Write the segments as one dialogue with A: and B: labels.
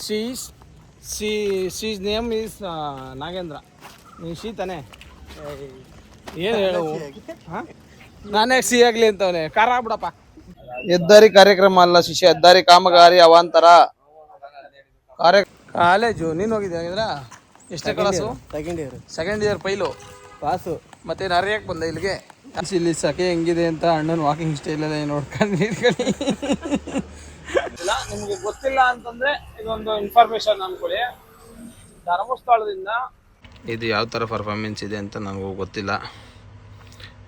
A: She's name is Nagendra. ನೀನು ಶೀ ತಾನೆ? ಏನು ಹೇಳು? ಹಾಂ, ನಾನೇ ಸಿ ಆಗಲಿ ಅಂತವನೇ. ಕಾರ ಆಗ್ಬಿಡಪ್ಪ. ಹೆದ್ದಾರಿ ಕಾರ್ಯಕ್ರಮ ಅಲ್ಲ ಶಿಷ್ಯ, ಹೆದ್ದಾರಿ ಕಾಮಗಾರಿ ಅವಾಂತರ ಕಾಲೇಜು. ನೀನು ಹೋಗಿದ್ದೆ? ಎಷ್ಟೇ class? Second year fail pass. ಮತ್ತೆ ಹರಿಯಕ್ಕೆ ಬಂದೆ ಇಲ್ಲಿಗೆ. ಇಲ್ಲಿ ಸಖೆ ಹೆಂಗಿದೆ ಅಂತ ಅಣ್ಣನ ವಾಕಿಂಗ್ ಸ್ಟೈಲ್ ಎಲ್ಲ ನೋಡ್ಕೊಂಡು ನಿಂತ್ಕೊಳ್ಳಿ. ಇಲ್ಲ, ನಿಮಗೆ ಗೊತ್ತಿಲ್ಲ ಅಂತಂದ್ರೆ ಇದೊಂದು ಇನ್ಫಾರ್ಮೇಶನ್ ಅನ್ಕೊಳ್ಳಿ. ಧರ್ಮಸ್ಥಳದಿಂದ ಇದು ಯಾವ ಥರ ಪರ್ಫಾರ್ಮೆನ್ಸ್ ಇದೆ ಅಂತ ನನಗೂ ಗೊತ್ತಿಲ್ಲ.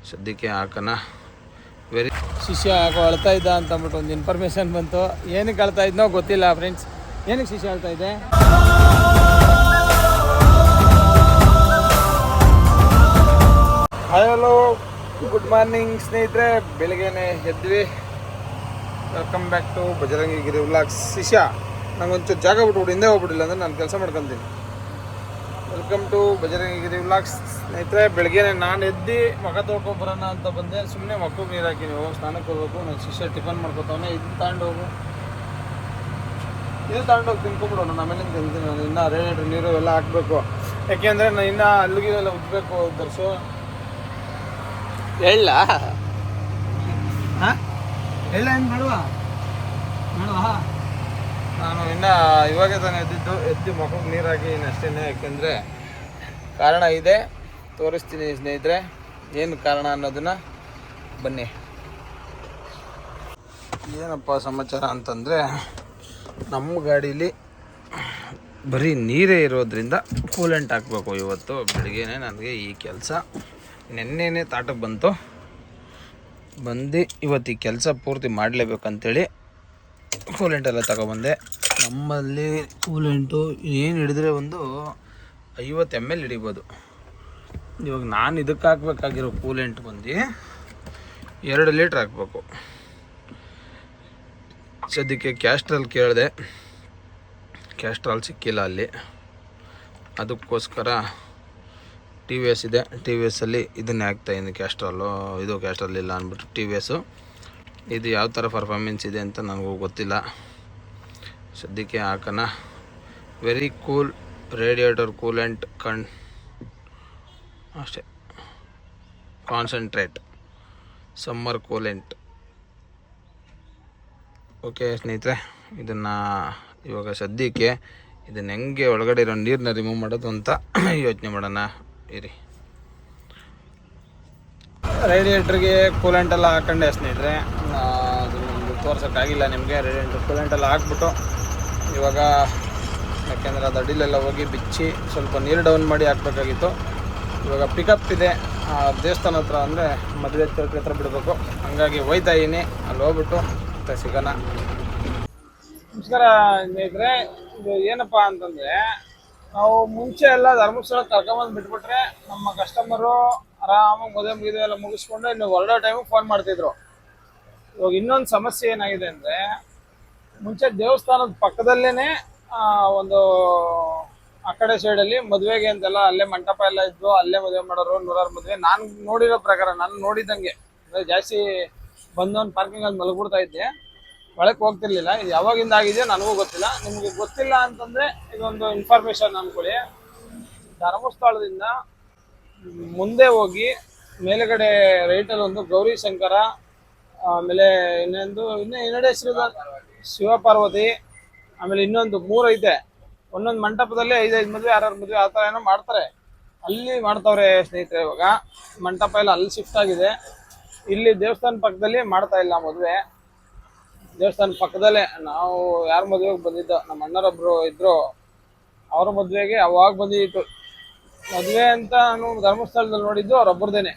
A: ಸದ್ಯಕ್ಕೆ ಹಾಕೋಣ. ವೆರಿ ಶಿಷ್ಯ ಯಾಕೋ ಅಳ್ತಾ ಇದ್ದ ಅಂತ ಅಂದ್ಬಿಟ್ಟು ಒಂದು ಇನ್ಫಾರ್ಮೇಶನ್ ಬಂತು. ಏನಕ್ಕೆ ಅಳ್ತಾ ಇದ್ನೋ ಗೊತ್ತಿಲ್ಲ ಫ್ರೆಂಡ್ಸ್. ಏನಕ್ಕೆ ಶಿಷ್ಯ ಅಳ್ತಾ ಇದೆ? ಹಲೋ, ಗುಡ್ ಮಾರ್ನಿಂಗ್ ಸ್ನೇಹಿತರೆ. ಬೆಳಗ್ಗೆನೆ ಎದ್ವಿ. Welcome back to Bajrangi Giri vlogs. ಶಿಷ್ಯ ನಂಗೊಂಚೂರು ಜಾಗ ಬಿಟ್ಬಿಟ್ಟು ಹಿಂದೆ ಹೋಗ್ಬಿಟ್ಟಿಲ್ಲ ಅಂದರೆ ನಾನು ಕೆಲಸ ಮಾಡ್ಕೊತೀನಿ. Welcome to Bajrangi Giri vlogs. ಸ್ನೇಹಿತರೆ, ಬೆಳಗ್ಗೆನೆ ನಾನು ಎದ್ದು ಮಗ ತೊಳ್ಕೊಂಬರೋಣ ಅಂತ ಬಂದೆ. ಸುಮ್ಮನೆ ಮಕ್ಕಳಿಗೆ ನೀರು ಹಾಕಿ ನೀವು ಸ್ನಾನಕ್ಕೆ ಹೋಗ್ಬೇಕು. ನಾನು ಶಿಷ್ಯ ಟಿಫನ್ ಮಾಡ್ಕೊತಾವನೆ. ಇದು ತಗೊಂಡೋಗು ತಿನ್ಕೊಂಬಿಡೋಣ. ಆಮೇಲೆ ತಿಂತೀನಿ. ನಾನು ಇನ್ನೂ ರೇಡಿಯೇಟ್ರ್ ನೀರು ಎಲ್ಲ ಹಾಕಬೇಕು. ಯಾಕೆಂದರೆ ನಾನು ಇನ್ನೂ ಅಲ್ಲಿಗೆಲ್ಲ ಉಜ್ಬೇಕು ದರ್ಶು. ಹೇಳ ಹಾಂ, ಹೇಳ ಏನು ಮಾಡುವ ನಾನು ಇನ್ನೂ ಇವಾಗೆ ತಾನೇ ಎದ್ದು ಮಕ್ಕಳಿಗೆ ನೀರು ಹಾಕಿ ಅಷ್ಟೇ. ಯಾಕೆಂದರೆ ಕಾರಣ ಇದೆ, ತೋರಿಸ್ತೀನಿ ಸ್ನೇಹಿತರೆ. ಏನು ಕಾರಣ ಅನ್ನೋದನ್ನು ಬನ್ನಿ. ಏನಪ್ಪ ಸಮಾಚಾರ ಅಂತಂದರೆ, ನಮ್ಮ ಗಾಡೀಲಿ ಬರೀ ನೀರೇ ಇರೋದ್ರಿಂದ ಕೂಲೆಂಟ್ ಹಾಕಬೇಕು. ಇವತ್ತು ಬೆಳಗ್ಗೆನೇ ನನಗೆ ಈ ಕೆಲಸ ನೆನ್ನೆನೇ ತಾಟಕ್ಕೆ ಬಂದು ಇವತ್ತು ಈ ಕೆಲಸ ಪೂರ್ತಿ ಮಾಡಲೇಬೇಕಂತೇಳಿ ಕೂಲೆಂಟೆಲ್ಲ ತಗೊಬಂದೆ. ನಮ್ಮಲ್ಲಿ ಕೂಲೆಂಟು ಏನು ಹಿಡಿದ್ರೆ ಒಂದು 50 ml ಹಿಡಿಬೋದು. ಇವಾಗ ನಾನು ಇದಕ್ಕೆ ಹಾಕಬೇಕಾಗಿರೋ ಕೂಲೆಂಟ್ ಬಂದು 2 ಲೀಟ್ರ್ ಹಾಕಬೇಕು. ಸದ್ಯಕ್ಕೆ ಕ್ಯಾಸ್ಟ್ರಾಲ್ ಕೇಳಿದೆ, ಕ್ಯಾಸ್ಟ್ರಾಲ್ ಸಿಕ್ಕಿಲ್ಲ ಅಲ್ಲಿ. ಅದಕ್ಕೋಸ್ಕರ ಟಿ ವಿ ಎಸ್ ಇದೆ. ಟಿ ವಿ ಎಸ್ಸಲ್ಲಿ ಇದನ್ನೇ ಹಾಕ್ತಾಯಿದ್ದೀನಿ, ಕ್ಯಾಸ್ಟ್ರಾಲು. ಇದು ಕ್ಯಾಸ್ಟ್ರಾಲ್ ಇಲ್ಲ ಅಂದ್ಬಿಟ್ಟು ಟಿ ವಿ ಎಸ್ಸು. ಇದು ಯಾವ ಥರ ಪರ್ಫಾರ್ಮೆನ್ಸ್ ಇದೆ ಅಂತ ನನಗೂ ಗೊತ್ತಿಲ್ಲ. ಸದ್ಯಕ್ಕೆ ಹಾಕೋಣ. ವೆರಿ ಕೂಲ್ ರೇಡಿಯೇಟರ್ ಕೂಲೆಂಟ್ ಅಷ್ಟೇ. Concentrate summer coolant. ಓಕೆ ಸ್ನೇಹಿತರೆ, ಇದನ್ನು ಇವಾಗ ಸದ್ಯಕ್ಕೆ ಇದನ್ನು ಹೆಂಗೆ ಒಳಗಡೆ ಇರೋ ನೀರನ್ನ ರಿಮೂವ್ ಮಾಡೋದು ಅಂತ ಯೋಚನೆ ಮಾಡೋಣ ಇರಿ. ರೇಡಿಯೇಟ್ರಿಗೆ ಕೂಲೆಂಟೆಲ್ಲ ಹಾಕೊಂಡೆ ಸ್ನೇಹಿತರೆ. ಅದು ತೋರ್ಸೋಕ್ಕಾಗಿಲ್ಲ ನಿಮಗೆ. ರೇಡಿಯೇಟ್ರ್ ಕೂಲೆಂಟೆಲ್ಲ ಹಾಕ್ಬಿಟ್ಟು ಇವಾಗ, ಯಾಕೆಂದರೆ ಅದು ಅಡಿಲೆಲ್ಲ ಹೋಗಿ ಬಿಚ್ಚಿ ಸ್ವಲ್ಪ ನೀರು ಡೌನ್ ಮಾಡಿ ಹಾಕಬೇಕಾಗಿತ್ತು. ಇವಾಗ ಪಿಕಪ್ ಇದೆ ದೇವಸ್ಥಾನ ಹತ್ರ, ಅಂದರೆ ಮದುವೆ ಚೌಟ್ರಿ ಹತ್ರ ಬಿಡಬೇಕು. ಹಾಗಾಗಿ ಹೋಯ್ತಾ ಇದ್ದೀನಿ. ಅಲ್ಲಿ ಹೋಗ್ಬಿಟ್ಟು ಮತ್ತೆ ಸಿಗೋಣ. ನಮಸ್ಕಾರ ಸ್ನೇಹಿತರೆ. ಇದು ಏನಪ್ಪ ಅಂತಂದರೆ, ನಾವು ಮುಂಚೆ ಎಲ್ಲ ಧರ್ಮಸ್ಥಳಕ್ಕೆ ಕರ್ಕೊಂಬಂದು ಬಿಟ್ಬಿಟ್ರೆ ನಮ್ಮ ಕಸ್ಟಮರು ಆರಾಮಾಗಿ ಮದುವೆ ಮುಗಿದು ಎಲ್ಲ ಮುಗಿಸ್ಕೊಂಡು ಇನ್ನು ಹೊರಡೋ ಟೈಮಿಗೆ ಫೋನ್ ಮಾಡ್ತಿದ್ರು. ಇವಾಗ ಇನ್ನೊಂದು ಸಮಸ್ಯೆ ಏನಾಗಿದೆ ಅಂದರೆ, ಮುಂಚೆ ದೇವಸ್ಥಾನದ ಪಕ್ಕದಲ್ಲೇ ಒಂದು ಆ ಕಡೆ ಸೈಡಲ್ಲಿ ಮದುವೆಗೆ ಅಂತೆಲ್ಲ ಅಲ್ಲೇ ಮಂಟಪ ಎಲ್ಲ ಇದ್ದು ಅಲ್ಲೇ ಮದುವೆ ಮಾಡೋರು. 100 ಮದುವೆ ನಾನು ನೋಡಿರೋ ಪ್ರಕಾರ, ನಾನು ನೋಡಿದಂಗೆ ಅಂದರೆ ಜಾಸ್ತಿ ಬಂದವನು ಪಾರ್ಕಿಂಗಲ್ಲಿ ಮಲಗ್ಬಿಡ್ತಾ ಇದ್ದೆ, ಒಳಕ್ಕೆ ಹೋಗ್ತಿರ್ಲಿಲ್ಲ. ಇದು ಯಾವಾಗಿಂದ ಆಗಿದೆಯೋ ನನಗೂ ಗೊತ್ತಿಲ್ಲ. ನಿಮಗೆ ಗೊತ್ತಿಲ್ಲ ಅಂತಂದರೆ ಇದೊಂದು ಇನ್ಫಾರ್ಮೇಶನ್ ಅಂದ್ಕೊಳ್ಳಿ. ಧರ್ಮಸ್ಥಳದಿಂದ ಮುಂದೆ ಹೋಗಿ ಮೇಲುಗಡೆ ರೈಟಲ್ಲಿ ಒಂದು ಗೌರಿ ಶಂಕರ, ಆಮೇಲೆ ಇನ್ನೊಂದು ಇನ್ನೆರಡು ಹೆಸರು ಶಿವಪಾರ್ವತಿ, ಆಮೇಲೆ ಇನ್ನೊಂದು 3 ಐತೆ. ಒಂದೊಂದು ಮಂಟಪದಲ್ಲಿ 5 ಮದುವೆ 6 ಮದುವೆ ಆ ಥರ ಏನೋ ಮಾಡ್ತಾರೆ. ಅಲ್ಲಿ ಮಾಡ್ತಾವ್ರೆ ಸ್ನೇಹಿತರೆ. ಇವಾಗ ಮಂಟಪ ಎಲ್ಲ ಅಲ್ಲಿ ಶಿಫ್ಟ್ ಆಗಿದೆ. ಇಲ್ಲಿ ದೇವಸ್ಥಾನ ಪಕ್ಕದಲ್ಲಿ ಮಾಡ್ತಾ ಇಲ್ಲ ಮದುವೆ. ದೇವಸ್ಥಾನ ಪಕ್ಕದಲ್ಲೇ ನಾವು ಯಾರ ಮದುವೆಗೆ ಬಂದಿದ್ದೋ, ನಮ್ಮ ಅಣ್ಣರೊಬ್ಬರು ಇದ್ದರು, ಅವ್ರ ಮದುವೆಗೆ ಅವಾಗ ಬಂದಿತ್ತು ಮದುವೆ ಅಂತ ನಾನು ಧರ್ಮಸ್ಥಳದಲ್ಲಿ ನೋಡಿದ್ದು ಅವರೊಬ್ಬರದೇನೆ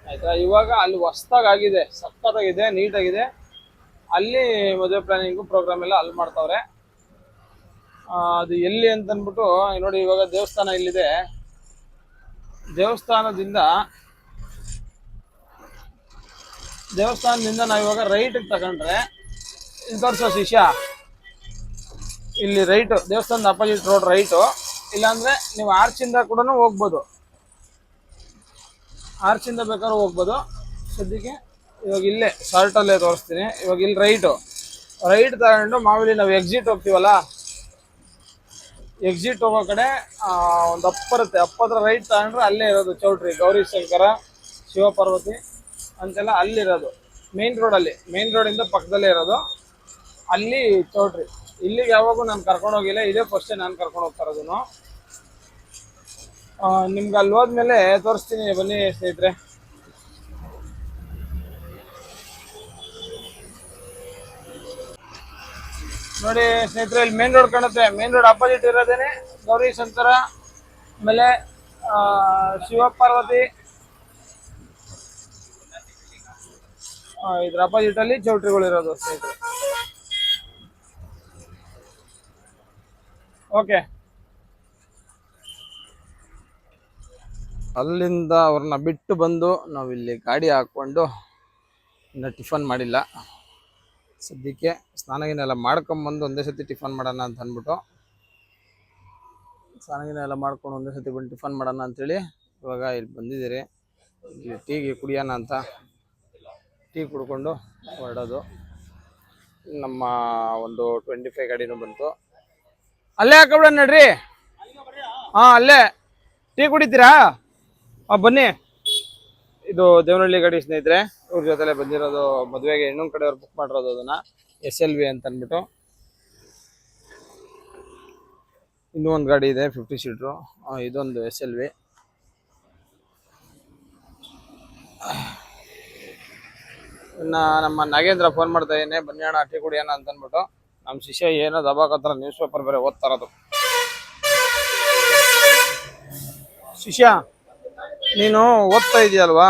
A: ಆಯಿತಾ. ಇವಾಗ ಅಲ್ಲಿ ಹೊಸ್ದಾಗಿದೆ, ಸಖತ್ತಾಗಿದೆ, ನೀಟಾಗಿದೆ. ಅಲ್ಲಿ ಮದುವೆ ಪ್ಲಾನಿಂಗು ಪ್ರೋಗ್ರಾಮ್ ಎಲ್ಲ ಅಲ್ಲಿ ಮಾಡ್ತಾವ್ರೆ. ಅದು ಎಲ್ಲಿ ಅಂತ ಅಂದ್ಬಿಟ್ಟು ನೋಡಿ. ಇವಾಗ ದೇವಸ್ಥಾನ ಇಲ್ಲಿದೆ. ದೇವಸ್ಥಾನದಿಂದ ನಾವು ಇವಾಗ ರೈಟಿಗೆ ತಗೊಂಡ್ರೆ ಇಲ್ಲಿ ತೋರಿಸೋ ಶಿಷ್ಯ, ಇಲ್ಲಿ ರೈಟು ದೇವಸ್ಥಾನದ ಅಪೋಸಿಟ್ ರೋಡ್ ರೈಟು. ಇಲ್ಲಾಂದರೆ ನೀವು ಆರ್ಚಿಂದ ಕೂಡ ಹೋಗ್ಬೋದು, ಆರ್ಚಿಂದ ಬೇಕಾದ್ರೂ ಹೋಗ್ಬೋದು. ಸದ್ಯಕ್ಕೆ ಇವಾಗ ಇಲ್ಲೇ ಶಾರ್ಟಲ್ಲೇ ತೋರಿಸ್ತೀನಿ. ಇವಾಗ ಇಲ್ಲಿ ರೈಟ್ ತಗೊಂಡು ಮಾಮೂಲಿ ನಾವು ಎಕ್ಸಿಟ್ ಹೋಗ್ತೀವಲ್ಲ, ಎಕ್ಸಿಟ್ ಹೋಗೋ ಕಡೆ ಒಂದು ಅಪ್ ಬರುತ್ತೆ, ಅಪ್ಪದ್ರ ರೈಟ್ ತಗೊಂಡ್ರೆ ಅಲ್ಲೇ ಇರೋದು ಚೌಟ್ರಿ, ಗೌರಿ ಶಂಕರ, ಶಿವಪಾರ್ವತಿ ಅಂತೆಲ್ಲ ಅಲ್ಲಿರೋದು. ಮೇನ್ ರೋಡಲ್ಲಿ, ಮೇನ್ ರೋಡಿಂದ ಪಕ್ಕದಲ್ಲೇ ಇರೋದು, ಅಲ್ಲಿ ಚೌಟ್ರಿ. ಇಲ್ಲಿಗೆ ಯಾವಾಗೂ ನಾನು ಕರ್ಕೊಂಡು ಹೋಗಿಲ್ಲ, ಇದೇ ಫಸ್ಟೇ ನಾನು ಕರ್ಕೊಂಡು ಹೋಗ್ತಾ ಇರೋದು. ನಿಮ್ಗೆ ಅಲ್ಲಿ ಹೋದ್ಮೇಲೆ ತೋರಿಸ್ತೀನಿ, ಬನ್ನಿ ಸ್ನೇಹಿತರೆ. ನೋಡಿ ಸ್ನೇಹಿತರೆ, ಇಲ್ಲಿ ಮೇನ್ ರೋಡ್ ಕಾಣುತ್ತೆ. ಮೇನ್ ರೋಡ್ ಅಪೋಸಿಟ್ ಇರೋದೇನೆ ಗೌರಿ ಶಂಕರ, ಆಮೇಲೆ ಶಿವಪಾರ್ವತಿ, ಇದ್ರ ಅಪೋಸಿಟ್ ಅಲ್ಲಿ ಚೌಟ್ರಿಗಳು ಇರೋದು ಸ್ನೇಹಿತರೆ. ಓಕೆ, ಅಲ್ಲಿಂದ ಅವ್ರನ್ನ ಬಿಟ್ಟು ಬಂದು ನಾವಿಲ್ಲಿ ಗಾಡಿ ಹಾಕ್ಕೊಂಡು ಇನ್ನು ಟಿಫನ್ ಮಾಡಿಲ್ಲ ಸದ್ಯಕ್ಕೆ. ಸ್ನಾನಗಿನೆಲ್ಲ ಮಾಡ್ಕೊಂಬಂದು ಒಂದೇ ಸತಿ ಟಿಫನ್ ಮಾಡೋಣ ಅಂತ ಅಂದ್ಬಿಟ್ಟು, ಸ್ನಾನಗಿನೆಲ್ಲ ಮಾಡ್ಕೊಂಡು ಒಂದೇ ಸತಿ ಬಂದು ಟಿಫನ್ ಮಾಡೋಣ ಅಂಥೇಳಿ ಇವಾಗ ಇಲ್ಲಿ ಬಂದಿದ್ದೀರಿ. ಇಲ್ಲಿ ಟೀಗೆ ಕುಡಿಯೋಣ ಅಂತ ಟೀ ಕುಡ್ಕೊಂಡು ಹೊರಡೋದು. ನಮ್ಮ ಒಂದು 25 ಗಾಡಿನೂ ಬಂತು. ಅಲ್ಲೇ ಹಾಕೊಬಿಡ ನಡ್ರಿ. ಹಾಂ, ಅಲ್ಲೇ ಟೀ ಕುಡಿತೀರಾ? ಬನ್ನಿ. ಇದು ದೇವನಹಳ್ಳಿ ಗಾಡಿ ಸ್ನೇಹಿತರೆ, ಇವ್ರ ಜೊತೆಲೆ ಬಂದಿರೋದು. ಮದುವೆಗೆ ಇನ್ನೊಂದು ಕಡೆಯವ್ರು ಬುಕ್ ಮಾಡಿರೋದು ಅದನ್ನ, SLV ಅಂತ ಅಂದ್ಬಿಟ್ಟು. ಇನ್ನೂ ಒಂದು ಗಾಡಿ ಇದೆ 50 ಸೀಟ್ರು, ಇದೊಂದು SLV. ಇನ್ನು ನಮ್ಮ ನಾಗೇಂದ್ರ ಫೋನ್ ಮಾಡ್ತಾ ಇದ್ದೇನೆ, ಬನ್ನಿ ಅಣ್ಣ ಟೀ ಕುಡಿಯೋಣ ಅಂತ ಅಂದ್ಬಿಟ್ಟು. ನಮ್ಮ ಶಿಷ್ಯ ಏನೋ ದಬಾಕತ್ರ ನ್ಯೂಸ್ ಪೇಪರ್ ಬೇರೆ ಓದ್ತಾ ಇರೋದು. ಶಿಷ್ಯ, ನೀನು ಓದ್ತಾ ಇದೆಯಲ್ವಾ?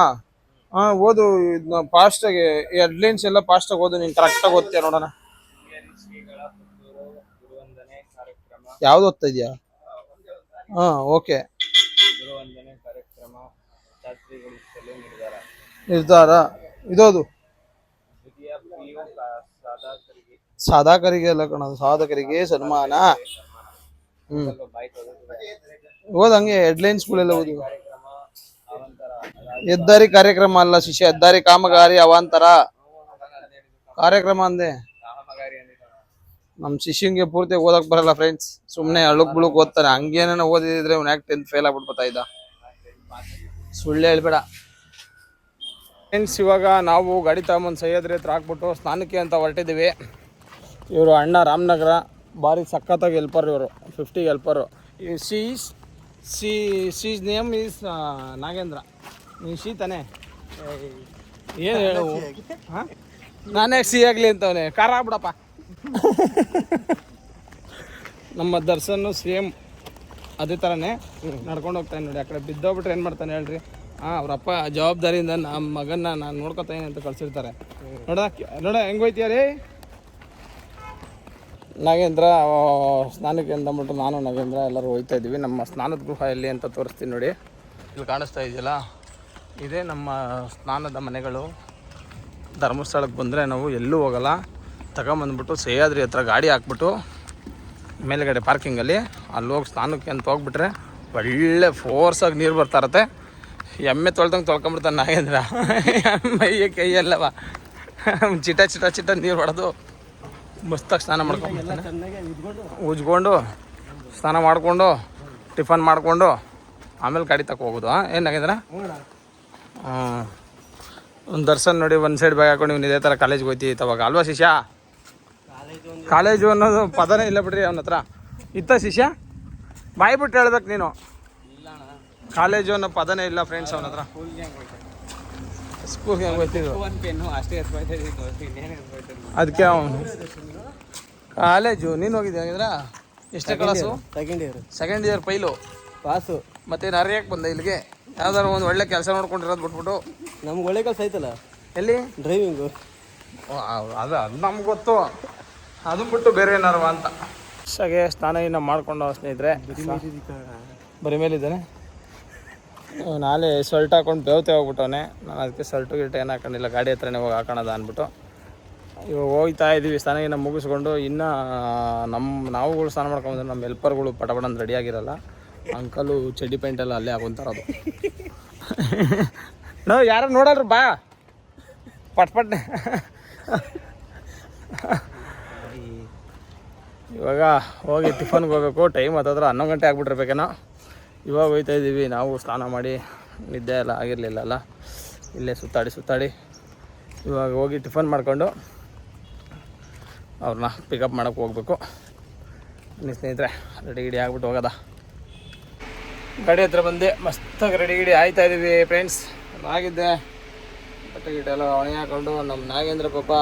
A: ಓದು, ಇದನ್ನ ಫಾಸ್ಟಾಗಿ ಹೆಡ್ಲೈನ್ಸ್ ಎಲ್ಲ ಫಾಸ್ಟಾಗಿ ಓದು. ನೀನು ಕರೆಕ್ಟಾಗಿ ಓದ್ತೀಯ ನೋಡೋಣ. ಯಾವ್ದು ಓದ್ತಾ ಇದೆಯಾ? ಓಕೆ. ನಿರ್ಧಾರ ಇದೋದು ಸಾಧಕರಿಗೆ ಅಲ್ಲ ಕಣದು, ಸಾಧಕರಿಗೆ ಸನ್ಮಾನ. ಓದಂಗೆ ಹೆಡ್ಲೈನ್ಸ್ಗಳೆಲ್ಲ ಓದು. ಹೆದ್ದಾರಿ ಕಾರ್ಯಕ್ರಮ ಅಲ್ಲ ಶಿಷ್ಯ, ಹೆದ್ದಾರಿ ಕಾಮಗಾರಿ ಅವಾಂತರ ಕಾರ್ಯಕ್ರಮ ಅಂದೆ. ನಮ್ಮ ಶಿಷ್ಯಂಗೆ ಪೂರ್ತಿ ಓದಕ್ ಬರಲ್ಲ ಫ್ರೆಂಡ್ಸ್, ಸುಮ್ಮನೆ ಅಳುಕ್ ಬುಳುಕ್ ಓದ್ತಾನೆ. ಹಂಗೇನ ಓದಿದ್ರೆ ಅವ್ನು ಯಾಕೆ 10th ಫೇಲ್ ಆಗ್ಬಿಡ್ತಾ ಇದ್ದ. ಸುಳ್ಳು ಹೇಳ್ಬೇಡ ಫ್ರೆಂಡ್ಸ್. ಇವಾಗ ನಾವು ಗಾಡಿ ತಗೊಂಬಂದು ಸಹ್ಯಾದ್ರಿ ಹತ್ರ ಹಾಕ್ಬಿಟ್ಟು ಸ್ನಾನಕ್ಕೆ ಅಂತ ಹೊರಟಿದ್ದೀವಿ. ಇವರು ಅಣ್ಣ ರಾಮನಗರ, ಭಾರಿ ಸಖತ್ತಾಗಿ ಹೆಲ್ಪರ್ ಇವರು, 50 helper. She's name is Nagendra. ನೀನು ಶೀ ತಾನೆ? ಏನು ಹೇಳು? ಹಾಂ, ನಾನೇ ಸಿ ಆಗಲಿ ಅಂತವನೇ. ಕಾರ ಆಗ್ಬಿಡಪ್ಪ. ನಮ್ಮ ದರ್ಶನ್ನು ಸೇಮ್ ಅದೇ ಥರನೇ ನಡ್ಕೊಂಡು ಹೋಗ್ತಾನೆ ನೋಡಿ. ಆ ಕಡೆ ಬಿದ್ದೋಗ್ಬಿಟ್ರೆ ಏನು ಮಾಡ್ತಾನೆ ಹೇಳ್ರಿ? ಅವ್ರಪ್ಪ ಜವಾಬ್ದಾರಿಯಿಂದ ನಮ್ಮ ಮಗನ್ನ ನಾನು ನೋಡ್ಕೊತಾನೆ ಅಂತ ಕಳ್ಸಿರ್ತಾರೆ. ನೋಡ ಹೆಂಗೆ ಹೋಯ್ತೀಯ ರೀ ನಾಗೇಂದ್ರ ಸ್ನಾನಕ್ಕೆ ಅಂದ್ಬಿಟ್ಟು ನಾನು ನಾಗೇಂದ್ರ ಎಲ್ಲರೂ ಹೋಗ್ತಾ ಇದ್ದೀವಿ. ನಮ್ಮ ಸ್ನಾನದ ಗೃಹ ಎಲ್ಲಿ ಅಂತ ತೋರಿಸ್ತೀನಿ ನೋಡಿ. ಇಲ್ಲಿ ಕಾಣಿಸ್ತಾ ಇದೆಯಲ್ಲ, ಇದೇ ನಮ್ಮ ಸ್ನಾನದ ಮನೆಗಳು. ಧರ್ಮಸ್ಥಳಕ್ಕೆ ಬಂದರೆ ನಾವು ಎಲ್ಲೂ ಹೋಗಲ್ಲ, ತಗೊಂಬಂದ್ಬಿಟ್ಟು ಸಹ್ಯಾದ್ರಿ ಹತ್ರ ಗಾಡಿ ಹಾಕ್ಬಿಟ್ಟು ಮೇಲ್ಗಡೆ ಪಾರ್ಕಿಂಗಲ್ಲಿ ಅಲ್ಲಿ ಹೋಗಿ ಸ್ನಾನಕ್ಕೆ ಅಂತ ಹೋಗ್ಬಿಟ್ರೆ ಒಳ್ಳೆ ಫೋರ್ಸಾಗಿ ನೀರು ಬರ್ತಾ ಇರತ್ತೆ. ಎಮ್ಮೆ ತೊಳ್ದಂಗೆ ತೊಳ್ಕೊಂಬಿಡ್ತಾನೆ ನಾಗೇಂದ್ರ. ಮೈಯ ಕೈಯಲ್ಲವ ಚಿಟ ಚಿಟ ಚಿಟ ನೀರು ಹೊಡೆದು ಮಸ್ತಾಗಿ ಸ್ನಾನ ಮಾಡ್ಕೊಂಡ್ಬಿಡ್ತಾನೆ. ಉಜ್ಕೊಂಡು ಸ್ನಾನ ಮಾಡಿಕೊಂಡು ಟಿಫನ್ ಮಾಡಿಕೊಂಡು ಆಮೇಲೆ ಗಾಡಿ ತಗೊ ಹೋಗೋದು. ಏನಾಗಿದ್ರೆ ಒಂದು ದರ್ಶನ್ ನೋಡಿ, ಒಂದು ಸೈಡ್ ಬ್ಯಾಗ್ ಹಾಕೊಂಡು ನೀವು ಇದೇ ಥರ ಕಾಲೇಜ್ಗೆ ಹೋಗ್ತಿತ್ತವಾಗ ಅಲ್ವಾ ಶಿಷ್ಯ? ಕಾಲೇಜು ಅನ್ನೋದು ಪದನೇ ಇಲ್ಲ ಬಿಡ್ರಿ ಅವನ ಹತ್ರ. ಇತ್ತ ಶಿಷ್ಯ? ಬಾಯ್ಬಿಟ್ಟು ಹೇಳ್ಬೇಕು ನೀನು. ಕಾಲೇಜು ಅನ್ನೋ ಪದನೇ ಇಲ್ಲ ಫ್ರೆಂಡ್ಸ್ ಅವನ ಹತ್ರ. ಸ್ಕೂಲ್ಗೆ ಹೆಂಗೆ ಹೋಗ್ತಿದ್ರು ಅದಕ್ಕೆ ಅವನು. ಕಾಲೇಜು ನೀನು ಹೋಗಿದ್ದೆ ಹಾಗಿದ್ರೆ? ಎಷ್ಟೇ class? Second year fail pass. ಮತ್ತೆ ಅರಿಯಕ್ಕೆ ಬಂದೆ ಇಲ್ಲಿಗೆ? ಯಾವ್ದಾರು ಒಂದು ಒಳ್ಳೆ ಕೆಲಸ ನೋಡ್ಕೊಂಡಿರೋದು ಬಿಟ್ಬಿಟ್ಟು. ನಮ್ಗೆ ಒಳ್ಳೆ ಕೆಲಸ ಐತಲ್ಲ. ಎಲ್ಲಿ? ಡ್ರೈವಿಂಗು. ಅದು ನಮ್ಗೆ ಗೊತ್ತು, ಅದನ್ನ ಬಿಟ್ಟು ಬೇರೆ ಏನಾರು ಅಂತ. ಹಾಗೆ ಸ್ನಾನ ಇನ್ನು ಮಾಡ್ಕೊಂಡು ಸ್ನೇಹಿತರೆ ಬರೀ ಮೇಲಿದ್ದಾನೆ. ನಾಳೆ ಶರ್ಟ್ ಹಾಕೊಂಡು ಬೇವತೆ ಹೋಗ್ಬಿಟ್ಟವನೆ. ನಾನು ಅದಕ್ಕೆ ಶರ್ಟು ಗಿರ್ಟ್ ಏನು ಹಾಕೊಂಡಿಲ್ಲ, ಗಾಡಿ ಹತ್ರನೇ ಹೋಗಿ ಹಾಕೋಣದ ಅಂದ್ಬಿಟ್ಟು ಇವಾಗ ಹೋಗ್ತಾ ಇದ್ದೀವಿ. ಸ್ನಾನ ಮುಗಿಸ್ಕೊಂಡು ಇನ್ನು ನಾವುಗಳು ಸ್ನಾನ ಮಾಡ್ಕೊಂಡ್ಬಂದ್ರೆ ನಮ್ಮ ಹೆಲ್ಪರ್ಗಳು ಪಟಪಡಂದು ರೆಡಿಯಾಗಿರಲ್ಲ. ಅಂಕಲು ಚಡ್ಡಿ ಪ್ಯಾಂಟ್ ಎಲ್ಲ ಅಲ್ಲೇ ಹಾಕೊಂತಾರದು. ನಾವು ಯಾರು ನೋಡಲ್ರಿ ಬಾ ಪಟ್ನೆ. ಇವಾಗ ಹೋಗಿ ಟಿಫನ್ಗೆ ಹೋಗ್ಬೇಕು. ಟೈಮ್ ಹತ್ತತ್ರ 11 ಗಂಟೆ ಆಗ್ಬಿಟ್ಟಿರ್ಬೇಕೇನೋ. ಇವಾಗ ಹೋಗ್ತಾ ಇದ್ದೀವಿ. ನಾವು ಸ್ನಾನ ಮಾಡಿ ನಿದ್ದೆ ಎಲ್ಲ ಆಗಿರಲಿಲ್ಲಲ್ಲ, ಇಲ್ಲೇ ಸುತ್ತಾಡಿ ಇವಾಗ ಹೋಗಿ ಟಿಫನ್ ಮಾಡ್ಕೊಂಡು ಅವ್ರನ್ನ ಪಿಕಪ್ ಮಾಡೋಕ್ಕೆ ಹೋಗ್ಬೇಕು. ಸ್ನೇಹಿತರೆ ರೆಡಿ ಆಗ್ಬಿಟ್ಟು ಹೋಗೋದ. ಗಾಡಿ ಹತ್ರ ಬಂದೆ, ಮಸ್ತಾಗಿ ರೆಡಿ ಆಯ್ತಾಯಿದ್ದೀವಿ ಫ್ರೆಂಡ್ಸ್. ಆಗಿದ್ದೆ ಬಟ್ಟೆ ಗಿಟ್ಟೆ ಎಲ್ಲ ಒಣಗಿ ಹಾಕೊಂಡು ನಮ್ಮ ನಾಗೇಂದ್ರ ಪಾಪ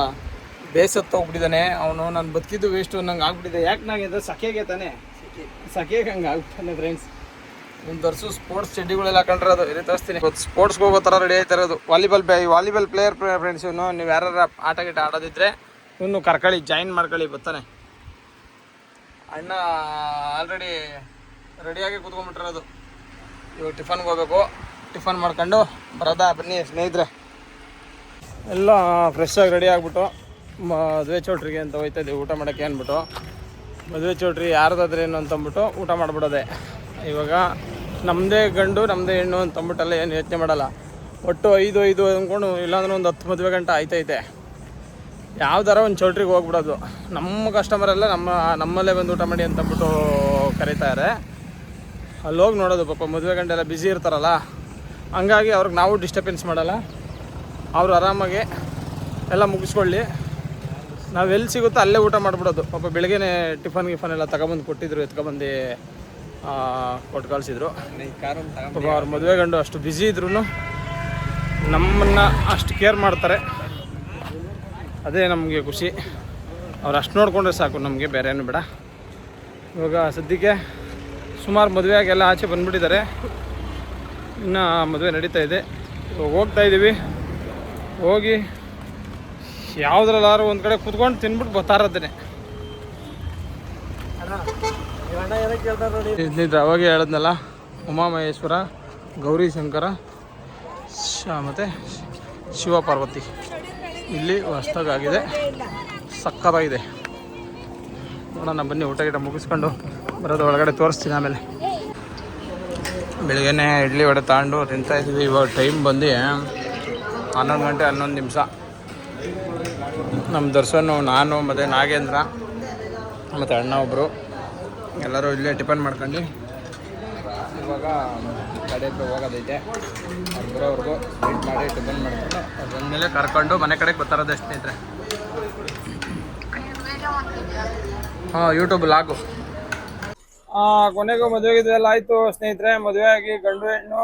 A: ಬೇಸತ್ತು ಹೋಗ್ಬಿಟ್ಟಿದ್ದಾನೆ. ಅವನು ನಾನು ಬದುಕಿದ್ದು ವೇಸ್ಟು ನಂಗೆ ಆಗ್ಬಿಟ್ಟಿದೆ. ಯಾಕೆ ನಾಗೇಂದ್ರ ಸಖೆಗೆ ತಾನೆ, ಸಖೆಗೆ ಹಂಗೆ ಆಗ್ಬಿಟ್ಟಾನೆ ಫ್ರೆಂಡ್ಸ್. ಒಂದು ತರಿಸು ಸ್ಪೋರ್ಟ್ಸ್ ಚಡ್ಡಿಗಳೆಲ್ಲ ಹಾಕೊಂಡ್ರೆ ಇದು ತೋರಿಸ್ತೀನಿ. ಸ್ಪೋರ್ಟ್ಸ್ಗೆ ಹೋಗೋ ಥರ ರೆಡಿ ಆಯ್ತಾ ಇರೋದು. ವಾಲಿಬಾಲ್ ಪ್ಲೇಯರ್ ಫ್ರೆಂಡ್ಸ್ ಇವನು. ನೀವು ಯಾರು ಆಟ ಗಿಟ್ಟ ಆಡೋದಿದ್ರೆ ಇವನು ಕರ್ಕೊಳ್ಳಿ, ಜಾಯಿನ್ ಮಾಡ್ಕೊಳ್ಳಿ, ಬರ್ತಾನೆ. ಅಣ್ಣ ಆಲ್ರೆಡಿ ರೆಡಿಯಾಗಿ ಕೂತ್ಕೊಂಡ್ಬಿಟ್ಟಿರೋದು. ಇವಾಗ ಟಿಫನ್ಗೆ ಹೋಗ್ಬೇಕು. ಟಿಫನ್ ಮಾಡ್ಕೊಂಡು ಬರೋದಾ, ಬನ್ನಿ ಸ್ನೇಹಿತರೆ. ಎಲ್ಲ ಫ್ರೆಶ್ಶಾಗಿ ರೆಡಿ ಆಗಿಬಿಟ್ಟು ಮದುವೆ ಚೌಟ್ರಿಗೆ ಅಂತ ಹೋಯ್ತಾಯಿದ್ದೀವಿ ಊಟ ಮಾಡೋಕ್ಕೆ ಅಂದ್ಬಿಟ್ಟು. ಮದುವೆ ಚೌಟ್ರಿ ಯಾರ್ದಾದ್ರೇನು ಅಂತಂದ್ಬಿಟ್ಟು ಊಟ ಮಾಡಿಬಿಡೋದೆ. ಇವಾಗ ನಮ್ಮದೇ ಗಂಡು ನಮ್ಮದೇ ಹೆಣ್ಣು ಅಂತಂದ್ಬಿಟ್ಟಲ್ಲ ಏನು ಯೋಚನೆ ಮಾಡಲ್ಲ. ಒಟ್ಟು 5 ಅಂದ್ಕೊಂಡು ಇಲ್ಲಾಂದ್ರೆ ಒಂದು 10 ಮದುವೆ ಗಂಟೆ ಆಯ್ತೈತೆ. ಯಾವ್ದಾರ ಒಂದು ಚೌಟ್ರಿಗೆ ಹೋಗ್ಬಿಡೋದು. ನಮ್ಮ ಕಸ್ಟಮರೆಲ್ಲ ನಮ್ಮಲ್ಲೇ ಬಂದು ಊಟ ಮಾಡಿ ಅಂತಂದ್ಬಿಟ್ಟು ಕರೀತಾರೆ. ಅಲ್ಲಿ ಹೋಗಿ ನೋಡೋದು. ಪಾಪ ಮದುವೆ ಗಂಟೆ ಎಲ್ಲ ಬ್ಯುಸಿ ಇರ್ತಾರಲ್ಲ, ಹಂಗಾಗಿ ಅವ್ರಿಗೆ ನಾವು ಡಿಸ್ಟರ್ಬೆನ್ಸ್ ಮಾಡಲ್ಲ. ಅವರು ಆರಾಮಾಗಿ ಎಲ್ಲ ಮುಗಿಸ್ಕೊಳ್ಳಿ. ನಾವು ಎಲ್ಲಿ ಸಿಗುತ್ತೋ ಅಲ್ಲೇ ಊಟ ಮಾಡಿಬಿಡೋದು. ಪಾಪ ಬೆಳಗ್ಗೆನೇ ಟಿಫನ್ ಎಲ್ಲ ತಗೊಬಂದು ಕೊಟ್ಟಿದ್ರು, ಎತ್ಕೊಬಂದು ಕೊಟ್ಟು ಕಳಿಸಿದ್ರು. ಪಾಪ ಅವ್ರ ಮದುವೆ ಗಂಡು ಅಷ್ಟು ಬ್ಯುಸಿ ಇದ್ರೂ ನಮ್ಮನ್ನು ಅಷ್ಟು ಕೇರ್ ಮಾಡ್ತಾರೆ. ಅದೇ ನಮಗೆ ಖುಷಿ. ಅವ್ರು ಅಷ್ಟು ನೋಡಿಕೊಂಡ್ರೆ ಸಾಕು ನಮಗೆ, ಬೇರೆ ಏನು ಬೇಡ. ಇವಾಗ ಸದ್ಯಕ್ಕೆ ಸುಮಾರು ಮದುವೆಯಾಗೆಲ್ಲ ಆಚೆ ಬಂದುಬಿಟ್ಟಿದ್ದಾರೆ. ಇನ್ನು ಮದುವೆ ನಡೀತಾ ಇದೆ. ಇವಾಗ ಹೋಗ್ತಾಯಿದ್ದೀವಿ. ಹೋಗಿ ಯಾವುದ್ರಲ್ಲಾರು ಒಂದು ಕಡೆ ಕೂತ್ಕೊಂಡು ತಿನ್ಬಿಟ್ಟು ಬರ್ತಾರದ್ದೇನೆ. ಸ್ನೇಹಿತರೆ ಅವಾಗೆ ಹೇಳಿದ್ನಲ್ಲ, ಉಮಾಮಹೇಶ್ವರ, ಗೌರಿ ಶಂಕರ ಮತ್ತು ಶಿವ ಪಾರ್ವತಿ ಇಲ್ಲಿ ಹೊಸ್ದಾಗಿದೆ, ಸಕ್ಕತ್ತಾಗಿದೆ. ನೋಡೋಣ ಬನ್ನಿ. ಊಟ ಗಿಟ ಮುಗಿಸ್ಕೊಂಡು ಬರೋದು, ಒಳಗಡೆ ತೋರಿಸ್ತೀನಿ ಆಮೇಲೆ. ಬೆಳಗ್ಗೆನೇ ಇಡ್ಲಿ ವಡೆ ತಗೊಂಡು ತಿಂತಾಯಿದ್ದೀವಿ. ಇವಾಗ ಟೈಮ್ ಬಂದು 11 ಗಂಟೆ 11 ನಿಮಿಷ. ನಮ್ಮ ದರ್ಶನು, ನಾನು ಮತ್ತು ನಾಗೇಂದ್ರ ಮತ್ತು ಅಣ್ಣ ಒಬ್ಬರು ಎಲ್ಲರೂ ಇಲ್ಲೇ ಟಿಫನ್ ಮಾಡ್ಕೊಂಡು ಇವಾಗ ಗಾಡಿ ಹತ್ರ ಹೋಗೋದೈತೆ. ಅವ್ರು ಬರೋವ್ರಿಗೂ ವೆಯ್ಟ್ ಮಾಡಿ ಟಿಫನ್ ಮಾಡ್ಕೊಂಡು ಅವ್ರು ಬಂದಮೇಲೆ ಕರ್ಕೊಂಡು ಮನೆ ಕಡೆಗೆ ಬರ್ತಾರದೆ ಸ್ನೇಹಿತರೆ. ಯೂಟ್ಯೂಬ್ ಲಾಗು. ಕೊನೆಗೂ ಮದುವೆ ಎಲ್ಲ ಆಯಿತು ಸ್ನೇಹಿತರೆ. ಮದುವೆ ಆಗಿ ಗಂಡು ಹೆಣ್ಣು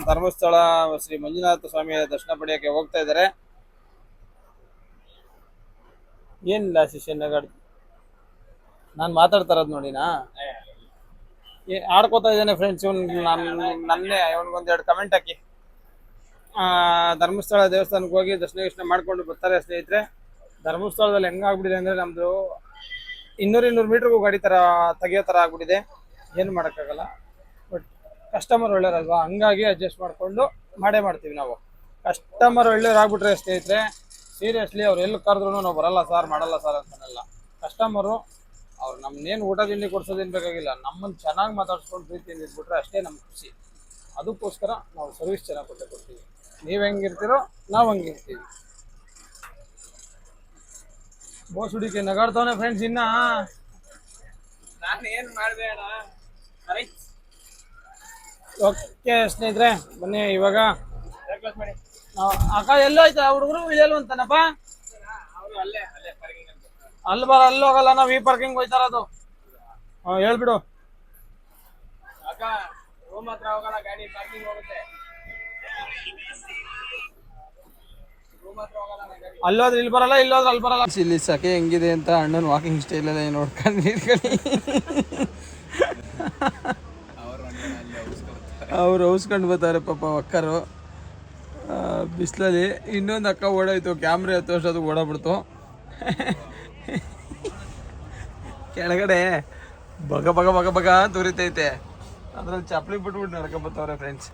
A: ಧರ್ಮಸ್ಥಳ ಶ್ರೀ ಮಂಜುನಾಥ ಸ್ವಾಮಿಯ ದರ್ಶನ ಪಡೆಯೋಕ್ಕೆ ಹೋಗ್ತಾ ಇದ್ದಾರೆ. ಏನಿಲ್ಲ ಶಿಷ್ಯನಗಾಡ್ ನಾನು ಮಾತಾಡ್ತಾ ಇರೋದು ನೋಡಿನಾ, ಆಡ್ಕೋತಾ ಇದ್ದೇನೆ ಫ್ರೆಂಡ್ಸ್. ನನ್ನೇ ಇವನಿಗೊಂದೆರಡು ಕಮೆಂಟ್ ಹಾಕಿ. ಧರ್ಮಸ್ಥಳ ದೇವಸ್ಥಾನಕ್ಕೆ ಹೋಗಿ ದರ್ಶನ ಮಾಡ್ಕೊಂಡು ಬರ್ತಾರೆ ಸ್ನೇಹಿತರೆ. ಧರ್ಮಸ್ಥಳದಲ್ಲಿ ಹೆಂಗಾಗ್ಬಿಟ್ಟಿದೆ ಅಂದರೆ ನಮ್ಮದು 200 ಮೀಟ್ರಿಗೂ ಗಾಡಿ ಥರ ತೆಗಿಯೋ ಥರ ಆಗ್ಬಿಟ್ಟಿದೆ. ಏನು ಮಾಡೋಕ್ಕಾಗಲ್ಲ. ಬಟ್ ಕಸ್ಟಮರ್ ಒಳ್ಳೆಯರಲ್ವಾ, ಹಂಗಾಗಿ ಅಡ್ಜಸ್ಟ್ ಮಾಡಿಕೊಂಡು ಮಾಡ್ತೀವಿ ನಾವು. ಕಸ್ಟಮರ್ ಒಳ್ಳೆಯವ್ರು ಆಗ್ಬಿಟ್ರೆ ಸ್ನೇಹಿತರೆ, ಸೀರಿಯಸ್ಲಿ ಅವ್ರು ಎಲ್ಲಿ ಕರೆದ್ರೂ ನಾವು ಬರಲ್ಲ ಸರ್, ಮಾಡಲ್ಲ ಸರ್ ಅಂತನಲ್ಲ. ಕಸ್ಟಮರು ಅವ್ರು ನಮ್ಮನ್ನೇನು ಊಟ ತಿಂಡಿ ಕೊಡ್ಸೋದೇನು ಬೇಕಾಗಿಲ್ಲ, ನಮ್ಮನ್ನು ಚೆನ್ನಾಗಿ ಮಾತಾಡ್ಸ್ಕೊಂಡು ಪ್ರೀತಿಯಿಂದ ಇದ್ಬಿಟ್ರೆ ಅಷ್ಟೇ ನಮ್ಮ ಖುಷಿ. ಅದಕ್ಕೋಸ್ಕರ ನಾವು ಸರ್ವಿಸ್ ಚೆನ್ನಾಗಿ ಕೊಡ್ತೀವಿ. ನೀವು ಹೆಂಗಿರ್ತೀರೋ ನಾವು ಹಂಗಿರ್ತೀವಿ. ಬೋಸ್ ಹುಡುಕಿ ನಗಾಡ್ತವನೆ ಫ್ರೆಂಡ್ಸ್. ಇನ್ನ ನಾನು ಏನು ಮಾಡಿದೆ ಅಣ್ಣ. ಓಕೆ ಸ್ನೇಹಿತರೆ ಬನ್ನಿ. ಇವಾಗ ಅಕ್ಕ ಎಲ್ಲೋಯ್ತಾ ಹುಡುಗರು ಇಳಿಯಲ್ವಂತಾನಪ್ಪ. ಅಲ್ಲಿ ಅಲ್ಲಿ ಹೋಗಲ್ಲ, ನಾವು ಈ ಪಾರ್ಕಿಂಗ್ ಹೋಯ್ತಾರದು. ಹೇಳ್ಬಿಡು. ಅಲ್ಲೋದ್ರೆ ಇಲ್ಲಿ ಬರಲ್ಲ, ಇಲ್ಲೋದ್ರೆ ಅಲ್ಲಿ ಬರಲ್ಲ. ಇಲ್ಲಿ ಸಖೆ ಹೆಂಗಿದೆ ಅಂತ ಅಣ್ಣನ ವಾಕಿಂಗ್ ಸ್ಟೈಲ್ ಎಲ್ಲ ನೋಡ್ಕೊಂಡು ಅವ್ರು ಹೌಸ್ಕೊಂಡು ಬರ್ತಾರೆ ಪಾಪ ಅಕ್ಕರು ಬಿಸಿಲಲ್ಲಿ. ಇನ್ನೊಂದು ಅಕ್ಕ ಓಡಾಯ್ತು, ಕ್ಯಾಮ್ರಾ ಎತ್ತು ವರ್ಷ ಅದು ಓಡಾಬಿಡ್ತು. ಕೆಳಗಡೆ ಬಗ ಬಗ ಬಗ ಬಗ ತೂರಿತೈತೆ. ಅದ್ರಲ್ಲಿ ಚಪ್ಪಲಿ ಬಿಟ್ಬಿಟ್ಟು ನಡ್ಕೊಂಬತ್ತವ್ರೆ ಫ್ರೆಂಡ್ಸ್.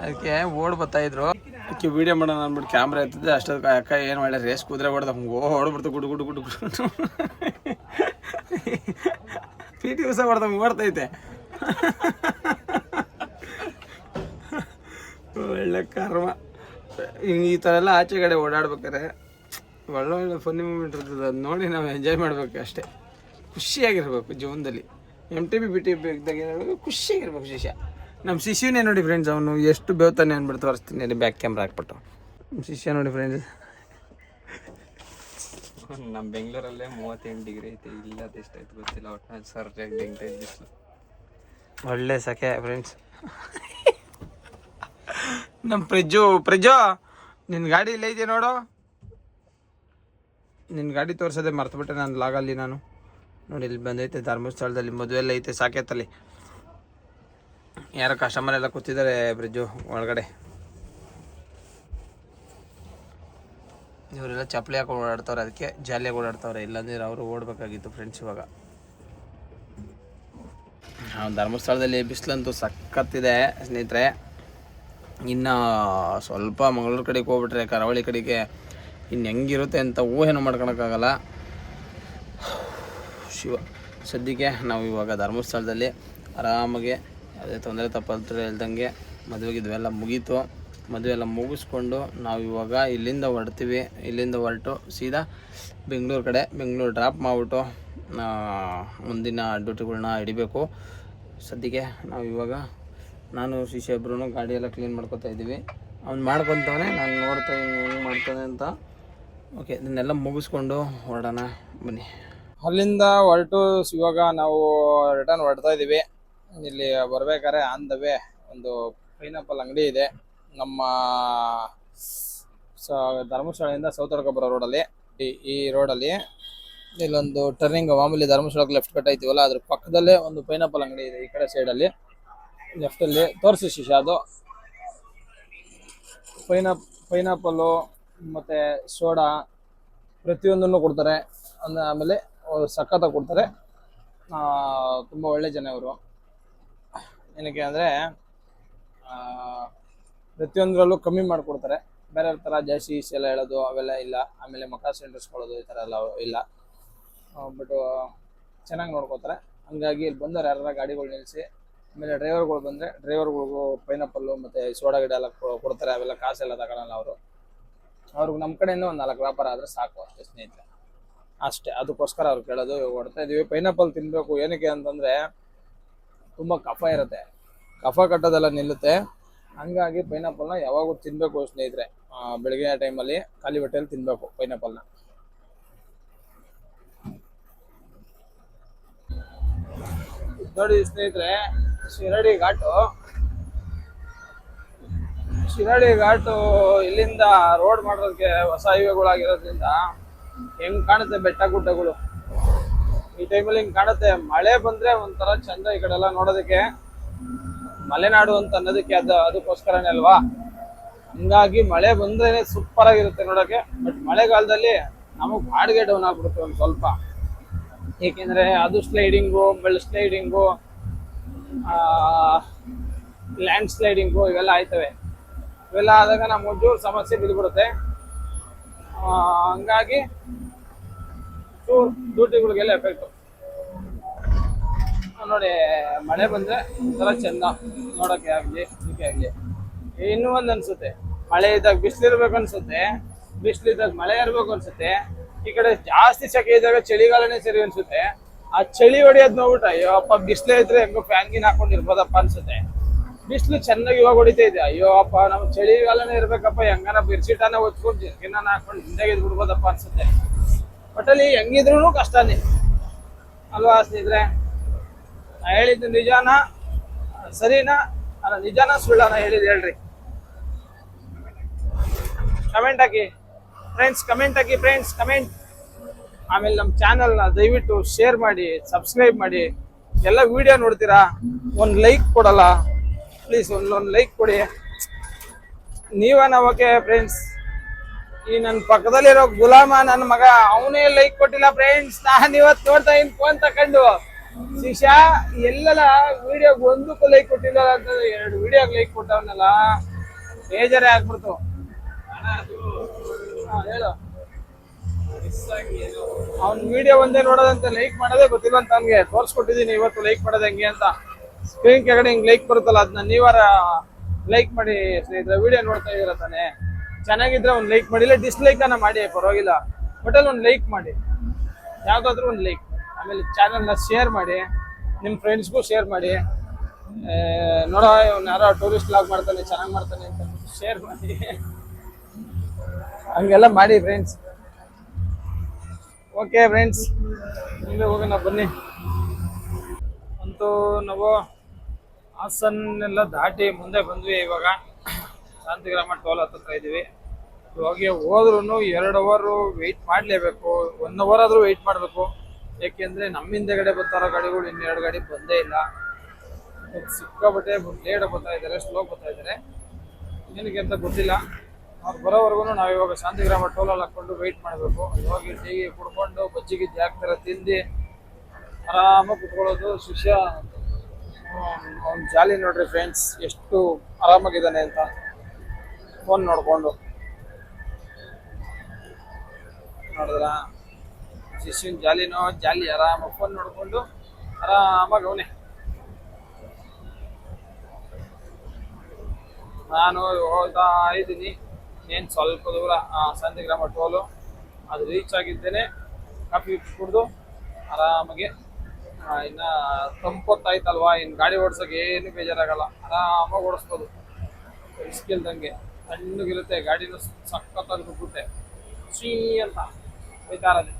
A: ಅದಕ್ಕೆ ಓಡ್ ಬರ್ತಾಯಿದ್ರು. ಅದಕ್ಕೆ ವೀಡಿಯೋ ಮಾಡೋಣ ಅಂದ್ಬಿಟ್ಟು ಕ್ಯಾಮ್ರಾ ಎತ್ತಿದ್ದೆ. ಅಷ್ಟೊತ್ತು ಅಕ್ಕ ಏನು ಒಳ್ಳೆ ರೇಸ್ ಕುದುರೆ ಹೊಡೆದ ಓಡ್ಬಿಡ್ತು ಗುಡು ಗುಡು ಗುಡು ಗುಡು. PT ಉಷ ಹೊಡೆದಂಗೆ ಓಡ್ತೈತೆ. ಒಳ್ಳೆ ಕರ್ಮ. ಈ ಥರ ಎಲ್ಲ ಆಚೆಗಡೆ ಓಡಾಡ್ಬೇಕಾರೆ ಒಳ್ಳೊಳ್ಳೆ ಫನ್ನಿ ಮೂಮೆಂಟ್ ಇರ್ತದೆ. ಅದು ನೋಡಿ ನಾವು ಎಂಜಾಯ್ ಮಾಡ್ಬೇಕು ಅಷ್ಟೇ. ಖುಷಿಯಾಗಿರ್ಬೇಕು ಜೀವನದಲ್ಲಿ. MTB BTB ಇದ್ದಾಗ ಏನಾಗಬೇಕು, ಖುಷಿಯಾಗಿರ್ಬೇಕು ಶಿಷ್ಯ. ನಮ್ಮ ಶಿಷ್ಯನೇ ನೋಡಿ ಫ್ರೆಂಡ್ಸ್, ಅವನು ಎಷ್ಟು ಬೇವ್ತಾನೆ ಅಂದ್ಬಿಟ್ಟು ತೋರಿಸ್ತೀನಿ ಅಲ್ಲಿ ಬ್ಯಾಕ್ ಕ್ಯಾಮ್ರಾ ಹಾಕ್ಬಿಟ್ಟು. ನಮ್ಮ ಶಿಷ್ಯ ನೋಡಿ ಫ್ರೆಂಡ್ಸ್,
B: ನಮ್ಮ ಬೆಂಗಳೂರಲ್ಲೇ 38 ಡಿಗ್ರಿ ಐತೆ, ಇಲ್ಲದ ಎಷ್ಟಾಯ್ತು ಗೊತ್ತಿಲ್ಲ. ಒಟ್ಟು ಸರ್ಜಾಗಿ ಬೆಂಗ್ತೈತೆ ಬಿಸಿಲು,
A: ಒಳ್ಳೆ ಸಖೆ ಫ್ರೆಂಡ್ಸ್. ನಮ್ಮ ಫ್ರಿಜ್ಜು ನಿನ್ನ ಗಾಡಿ ಇಲ್ಲ ಇದೆಯಾ ನೋಡು. ನಿನ್ನ ಗಾಡಿ ತೋರಿಸೋದೆ ಮರ್ತುಬಿಟ್ಟೆ ನಾನು ಲಾಗಲ್ಲಿ. ನಾನು ನೋಡಿ ಇಲ್ಲಿ ಬಂದೈತೆ ಧರ್ಮಸ್ಥಳದಲ್ಲಿ ಮದುವೆ ಎಲ್ಲ ಐತೆ, ಸಾಕೇತಲ್ಲಿ ಯಾರೋ ಕಸ್ಟಮರ್ ಎಲ್ಲ ಕೂತಿದ್ದಾರೆ ಫ್ರಿಜ್ಜು ಒಳಗಡೆ. ಇವರೆಲ್ಲ ಚಪ್ಪಲಿ ಹಾಕೊಂಡು ಓಡಾಡ್ತವ್ರೆ, ಅದಕ್ಕೆ ಜಾಲಿಯಾಗಿ ಓಡಾಡ್ತವ್ರೆ, ಇಲ್ಲಾಂದ್ರೆ ಅವರು ಓಡಬೇಕಾಗಿತ್ತು ಫ್ರೆಂಡ್ಸ್. ಇವಾಗ ಧರ್ಮಸ್ಥಳದಲ್ಲಿ ಬಿಸಿಲಂತೂ ಸಖತ್ತಿದೆ ಸ್ನೇಹಿತರೆ. ಇನ್ನು ಸ್ವಲ್ಪ ಮಂಗಳೂರು ಕಡೆಗೆ ಹೋಗ್ಬಿಟ್ರೆ, ಕರಾವಳಿ ಕಡೆಗೆ ಇನ್ನು ಹೆಂಗಿರುತ್ತೆ ಅಂತ ಊಹೆನೂ ಮಾಡ್ಕೊಳಕ್ಕಾಗಲ್ಲ. ಶಿವ, ಸದ್ಯಕ್ಕೆ ನಾವು ಇವಾಗ ಧರ್ಮಸ್ಥಳದಲ್ಲಿ ಆರಾಮಾಗಿ ಯಾವುದೇ ತೊಂದರೆ ತಪ್ಪಲ್ತಾರೆ ಇಲ್ದಂಗೆ ಮದುವೆಗಿದ್ವೆಲ್ಲ ಮುಗೀತು. ಮದುವೆ ಎಲ್ಲ ಮುಗಿಸ್ಕೊಂಡು ನಾವು ಇವಾಗ ಇಲ್ಲಿಂದ ಹೊರಡ್ತೀವಿ. ಇಲ್ಲಿಂದ ಹೊರಟು ಸೀದಾ ಬೆಂಗಳೂರು ಕಡೆ, ಬೆಂಗಳೂರು ಡ್ರಾಪ್ ಮಾಡಿಬಿಟ್ಟು ಮುಂದಿನ ಡ್ಯೂಟಿಗಳನ್ನ ಹಿಡಿಬೇಕು. ಸದ್ಯಕ್ಕೆ ನಾವು ಇವಾಗ ನಾನು ಶಿಷ್ಯ ಇಬ್ಬರೂ ಗಾಡಿ ಎಲ್ಲ ಕ್ಲೀನ್ ಮಾಡ್ಕೊತಾ ಇದ್ದೀವಿ. ಅವ್ನು ಮಾಡ್ಕೊತಾನೆ, ನಾನು ನೋಡ್ತಾ ಹೆಂಗೆ ಮಾಡ್ತಾನೆ ಅಂತ. ಓಕೆ, ಇದನ್ನೆಲ್ಲ ಮುಗಿಸ್ಕೊಂಡು ಹೊರಡೋಣ ಬನ್ನಿ. ಅಲ್ಲಿಂದ ಹೊರಟು ಇವಾಗ ನಾವು ರಿಟರ್ನ್ ಹೊರಡ್ತಾ ಇದ್ದೀವಿ. ಇಲ್ಲಿ ಬರ್ಬೇಕಾದ್ರೆ ಆನ್ ದ ವೇ ಒಂದು ಪೈನಾಪಲ್ ಅಂಗಡಿ ಇದೆ ನಮ್ಮ ಧರ್ಮಸ್ಥಳದಿಂದ ಸೌತಡ್ಕ ಬರೋ ರೋಡಲ್ಲಿ. ಈ ರೋಡಲ್ಲಿ ಇಲ್ಲೊಂದು ಟರ್ನಿಂಗ್, ಮಾಮೂಲಿ ಧರ್ಮಸ್ಥಳಕ್ಕೆ ಲೆಫ್ಟ್ ಕಟ್ ಐತಿವಲ್ಲ, ಅದ್ರ ಪಕ್ಕದಲ್ಲೇ ಒಂದು ಪೈನಾಪಲ್ ಅಂಗಡಿ ಇದೆ. ಈ ಕಡೆ ಸೈಡಲ್ಲಿ ಲೆಫ್ಟಲ್ಲಿ ತೋರಿಸಿ ಶಿಶ, ಅದು ಪೈನಾಪಲ್ಲು ಮತ್ತು ಸೋಡಾ ಪ್ರತಿಯೊಂದನ್ನು ಕೊಡ್ತಾರೆ. ಆಮೇಲೆ ಸಖತ್ತಾಗಿ ಕೊಡ್ತಾರೆ. ತುಂಬ ಒಳ್ಳೆ ಜನ ಇವರು. ಏನಕ್ಕೆ ಅಂದರೆ ಪ್ರತಿಯೊಂದರಲ್ಲೂ ಕಮ್ಮಿ ಮಾಡಿಕೊಡ್ತಾರೆ. ಬೇರೆ ಥರ ಜಾಸ್ತಿ ಎಲ್ಲ ಹೇಳೋದು ಅವೆಲ್ಲ ಇಲ್ಲ. ಆಮೇಲೆ ಮಕ ಸೆಂಟರ್ಸ್ಕೊಳ್ಳೋದು ಈ ಥರ ಎಲ್ಲ ಇಲ್ಲ. ಬಟ್ ಚೆನ್ನಾಗಿ ನೋಡ್ಕೋತಾರೆ. ಹಂಗಾಗಿ ಇಲ್ಲಿ ಬಂದವ್ರು ಯಾರ ಗಾಡಿಗಳು ನಿಲ್ಲಿಸಿ, ಆಮೇಲೆ ಡ್ರೈವರ್ಗಳು ಬಂದರೆ ಡ್ರೈವರ್ಗಳಿಗೂ ಪೈನಾಪಲ್ಲು ಮತ್ತು ಸೋಡಾ ಗಿಡ ಎಲ್ಲ ಕೊಡ್ತಾರೆ. ಅವೆಲ್ಲ ಕಾಸೆಲ್ಲ ತಗೊಳಲ್ಲ ಅವರು. ಅವ್ರಿಗೆ ನಮ್ಮ ಕಡೆಯಿಂದ ಒಂದು 4 ವ್ಯಾಪಾರ ಆದರೆ ಸಾಕು ಅಷ್ಟೇ ಸ್ನೇಹಿತರೆ, ಅಷ್ಟೇ. ಅದಕ್ಕೋಸ್ಕರ ಅವ್ರು ಕೇಳೋದು. ಹೊಡ್ತಾ ಇದ್ದೀವಿ. ಪೈನಾಪಲ್ ತಿನ್ನಬೇಕು. ಏನಕ್ಕೆ ಅಂತಂದರೆ ತುಂಬ ಕಫ ಇರುತ್ತೆ, ಕಫ ಕಟ್ಟೋದೆಲ್ಲ ನಿಲ್ಲುತ್ತೆ. ಹಂಗಾಗಿ ಪೈನಾಪಲ್ನ ಯಾವಾಗೂ ತಿನ್ನಬೇಕು ಸ್ನೇಹಿತರೆ. ಬೆಳಗ್ಗೆ ಟೈಮಲ್ಲಿ ಖಾಲಿ ಹೊಟ್ಟೆಯಲ್ಲಿ ತಿನ್ನಬೇಕು ಪೈನಾಪಲ್ನ. ನೋಡಿ ಸ್ನೇಹಿತರೆ, ಶಿರಾಡಿ ಘಾಟು ಇಲ್ಲಿಂದ ರೋಡ್ ಮಾಡೋದಕ್ಕೆ ಹೊಸ ಹೈವೇಗಳಾಗಿರೋದ್ರಿಂದ ಹೆಂಗ್ ಕಾಣುತ್ತೆ ಬೆಟ್ಟ ಗುಡ್ಡಗಳು. ಈ ಟೈಮಲ್ಲಿ ಹಿಂಗ್ ಕಾಣುತ್ತೆ. ಮಳೆ ಬಂದ್ರೆ ಒಂಥರ ಚಂದ ಈ ಕಡೆ ಎಲ್ಲ ನೋಡೋದಕ್ಕೆ. ಮಲೆನಾಡು ಅಂತ ಅನ್ನೋದಕ್ಕೆ ಅದಕ್ಕೋಸ್ಕರನೇ ಅಲ್ವಾ. ಹಿಂಗಾಗಿ ಮಳೆ ಬಂದ್ರೇನೆ ಸೂಪರ್ ಆಗಿರುತ್ತೆ ನೋಡೋಕೆ. ಬಟ್ ಮಳೆಗಾಲದಲ್ಲಿ ನಮಗ್ ಬಾಡಿಗೆ ಡೌನ್ ಆಗ್ಬಿಡುತ್ತೆ ಒಂದು ಸ್ವಲ್ಪ. ಏಕೆಂದ್ರೆ ಅದು ಸ್ಲೈಡಿಂಗು, ಬೆಳ್ ಸ್ಲೈಡಿಂಗು, ಲ್ಯಾಂಡ್ ಸ್ಲೈಡಿಂಗು ಇವೆಲ್ಲ ಆಯ್ತವೆ. ಇವೆಲ್ಲ ಆದಾಗ ನಮ್ಗೆ ಒಂಚೂರು ಸಮಸ್ಯೆ ಬಿದ್ದುಬಿಡುತ್ತೆ. ಹಂಗಾಗಿ ಡ್ಯೂಟಿಗಳಿಗೆಲ್ಲ ಎಫೆಕ್ಟು. ನೋಡಿ, ಮಳೆ ಬಂದರೆ ಒಂಥರ ಚೆಂದ ನೋಡೋಕ್ಕೆ ಆಗಲಿ, ಇದಕ್ಕೆ ಆಗಲಿ. ಇನ್ನೂ ಒಂದು ಅನಿಸುತ್ತೆ, ಮಳೆ ಇದ್ದಾಗ ಬಿಸಿಲಿರ್ಬೇಕು ಅನಿಸುತ್ತೆ, ಬಿಸಿಲಿದ್ದಾಗ ಮಳೆ ಇರಬೇಕು ಅನಿಸುತ್ತೆ. ಈ ಕಡೆ ಜಾಸ್ತಿ ಸೆಕೆ ಇದ್ದಾಗ ಚಳಿಗಾಲನೇ ಸರಿ ಅನಿಸುತ್ತೆ. ಆ ಚಳಿ ಹೊಡಿಯೋದು ನೋಡ್ಬಿಟ್ಟು ಅಯ್ಯೋ ಅಪ್ಪ, ಬಿಸಿಲೇ ಇದ್ರೆ ಹೆಂಗೋ ಫ್ಯಾನ್ ಗಿನ್ ಹಾಕೊಂಡಿರ್ಬೋದಪ್ಪ ಅನ್ಸುತ್ತೆ. ಬಿಸಿಲು ಚೆನ್ನಾಗಿ ಇವಾಗ ಹೊಡಿತಾ ಇದೆ. ಅಯ್ಯೋ ಅಪ್ಪ, ನಾವು ಚಳಿಗಾಲನೇ ಇರ್ಬೇಕಪ್ಪ, ಹೆಂಗಾನ ಬೆಡ್ಶೀಟನ್ನ ಹೊಚ್ಕೊಂಡು ಜರ್ಕಿನ್ನ ಹಾಕೊಂಡು ಹಿಂದಾಗಿ ಬಿಡ್ಬೋದಪ್ಪ ಅನ್ಸುತ್ತೆ. ಒಟ್ಟಲ್ಲಿ ಹೆಂಗಿದ್ರು ಕಷ್ಟನೇ ಅಲ್ವಾ ಸ್ನೇಹಿತರೆ. ನಾ ಹೇಳಿದ್ದು ನಿಜಾನ ಸರಿನಾ, ಅಲ್ಲ ನಿಜಾನ ಸುಳ್ಳನ ಹೇಳಿದ್ದು ಹೇಳ್ರಿ. ಕಮೆಂಟ್ ಹಾಕಿ ಫ್ರೆಂಡ್ಸ್, ಕಮೆಂಟ್. ಆಮೇಲೆ ನಮ್ಮ ಚಾನಲ್ನ ದಯವಿಟ್ಟು ಶೇರ್ ಮಾಡಿ, ಸಬ್ಸ್ಕ್ರೈಬ್ ಮಾಡಿ. ಎಲ್ಲ ವಿಡಿಯೋ ನೋಡ್ತೀರಾ, ಒಂದು ಲೈಕ್ ಕೊಡಲ್ಲ ಪ್ಲೀಸ್, ಒಂದು ಲೈಕ್ ಕೊಡಿ. ನೀವೇನ ಓಕೆ ಫ್ರೆಂಡ್ಸ್. ಈ ನನ್ನ ಪಕ್ಕದಲ್ಲಿರೋ ಗುಲಾಮ ನನ್ನ ಮಗ, ಅವನೇ ಲೈಕ್ ಕೊಟ್ಟಿಲ್ಲ ಫ್ರೆಂಡ್ಸ್. ನಾನು ಇವತ್ತು ನೋಡ್ತಾ ಇನ್ ಫೋನ್ ತಕೊಂಡು ಶಿಶಾ ಎಲ್ಲೆಲ್ಲ ವಿಡಿಯೋಗೆ ಒಂದಕ್ಕೂ ಲೈಕ್ ಕೊಟ್ಟಿಲ್ಲ ಅಂತ 2 ವಿಡಿಯೋಗೆ ಲೈಕ್ ಕೊಟ್ಟವನಲ್ಲ, ಬೇಜಾರೇ ಆಗ್ಬಿಡ್ತು. ಹೇಳು, ಅವ್ನ ವಿಡಿಯೋ ಒಂದೇ ನೋಡೋದಂತ ಲೈಕ್ ಮಾಡೋದೇ ಗೊತ್ತಿಲ್ಲ ಅಂತ ಅವ್ನಿಗೆ ತೋರಿಸ್ಕೊಟ್ಟಿದ್ದೀನಿ ಇವತ್ತು ಲೈಕ್ ಮಾಡೋದು ಹೆಂಗೆ ಅಂತ. ಸ್ಕ್ರೀನ್ ಕೆಳಗಡೆ ಹಿಂಗೆ ಲೈಕ್ ಬರುತ್ತಲ್ಲ, ಅದನ್ನ ನೀವಾರ ಲೈಕ್ ಮಾಡಿ ಸ್ನೇಹಿತರೆ. ವಿಡಿಯೋ ನೋಡ್ತಾ ಇದೀರ ತಾನೆ, ಚೆನ್ನಾಗಿದ್ರೆ ಒಂದು ಲೈಕ್ ಮಾಡಿ, ಇಲ್ಲ ಡಿಸ್ಲೈಕ್ ಅನ್ನ ಮಾಡಿ ಪರವಾಗಿಲ್ಲ, ಬಟ್ ಅಲ್ಲಿ ಒಂದು ಲೈಕ್ ಮಾಡಿ, ಯಾವ್ದಾದ್ರು ಒಂದು ಲೈಕ್. ಆಮೇಲೆ ಚಾನಲ್ನ ಶೇರ್ ಮಾಡಿ, ನಿಮ್ಮ ಫ್ರೆಂಡ್ಸ್ಗೂ ಶೇರ್ ಮಾಡಿ. ನೋಡೋ ಇವ್ನು ಯಾರೋ ಟೂರಿಸ್ಟ್ ಬ್ಲಾಗ್ ಮಾಡ್ತಾನೆ, ಚೆನ್ನಾಗಿ ಮಾಡ್ತಾನೆ ಅಂತ ಶೇರ್ ಮಾಡಿ. ಹಂಗೆಲ್ಲ ಮಾಡಿ ಫ್ರೆಂಡ್ಸ್. ಓಕೆ ಫ್ರೆಂಡ್ಸ್, ಮುಂದೆ ಹೋಗೋಣ ಬನ್ನಿ. ಅಂತೂ ನಾವು ಹಾಸನ್ನೆಲ್ಲ ದಾಟಿ ಮುಂದೆ ಬಂದ್ವಿ. ಇವಾಗ ಶಾಂತಿಗ್ರಾಮ ಟೋಲ್ ಹತ್ರ ಇದ್ದೀವಿ. ಇವಾಗ ಹೋದ್ರೂ 2 ಅವರ್ ವೆಯ್ಟ್ ಮಾಡಲೇಬೇಕು, 1 ಅವರ್ ಆದರೂ ವೆಯ್ಟ್ ಮಾಡಬೇಕು. ಏಕೆಂದರೆ ನಮ್ಮ ಹಿಂದೆಗಡೆ ಬರ್ತಾರೋ ಗಾಡಿಗಳು ಇನ್ನೆರಡು ಗಾಡಿ ಬಂದೇ ಇಲ್ಲ. ಸಿಕ್ಕಾಬಟ್ಟೆ ಲೇಟ್ ಬರ್ತಾ ಇದ್ದಾರೆ, ಸ್ಲೋ ಬರ್ತಾ ಇದ್ದಾರೆ. ಏನಕ್ಕೆ ಅಂತ ಗೊತ್ತಿಲ್ಲ. ಅವ್ರು ಬರೋವರೆಗೂ ನಾವು ಇವಾಗ ಶಾಂತಿಗ್ರಾಮ ಟೋಲಲ್ಲಿ ಹಾಕ್ಕೊಂಡು ವೆಯ್ಟ್ ಮಾಡಬೇಕು. ಹೋಗಿ ಟೀ ಕುಡ್ಕೊಂಡು ಬಜ್ಜಿ ಗಿಜ್ಜಿ ಹಾಕ್ತಾರೆ ತಿಂದು ಆರಾಮಾಗಿ ಕುತ್ಕೊಳ್ಳೋದು. ಶಿಷ್ಯ ಅವ್ನು ಜಾಲಿ ನೋಡ್ರಿ ಫ್ರೆಂಡ್ಸ್, ಎಷ್ಟು ಆರಾಮಾಗಿದ್ದಾನೆ ಅಂತ. ಫೋನ್ ನೋಡಿಕೊಂಡು ನೋಡಿದ್ರ ಶಿಷ್ಯನ ಜಾಲಿನೋ ಜಾಲಿ, ಆರಾಮಾಗಿ ಫೋನ್ ನೋಡಿಕೊಂಡು ಆರಾಮಾಗಿ ಅವನೇ. ನಾನು ಹೋಗ್ತಾ ಇದ್ದೀನಿ. ಏನು ಸ್ವಲ್ಪ ದೂರ ಶಾಂತಿಗ್ರಾಮ ಟೋಲು ಅದು ರೀಚ್ ಆಗಿದ್ದೇನೆ. ಕಾಫಿ ಕುಡಿದು ಆರಾಮಾಗಿ ಇನ್ನು ತಂಪೊತ್ತಾಯ್ತಲ್ವಾ, ಇನ್ನು ಗಾಡಿ ಓಡಿಸೋಕೆ ಏನು ಬೇಜಾರಾಗಲ್ಲ, ಆರಾಮಾಗಿ ಓಡಿಸ್ಬೋದು. ರಿಸ್ಕ್ ಇಲ್ದಂಗೆ ತಣ್ಣಗಿರುತ್ತೆ ಗಾಡಿನೂ, ಸಖತ್ತಾಗಿ ರುಬ್ಬುತ್ತೆ ಶ್ರೀ ಅಂತ ಹೋಯ್ತಾ ಇರೋದು.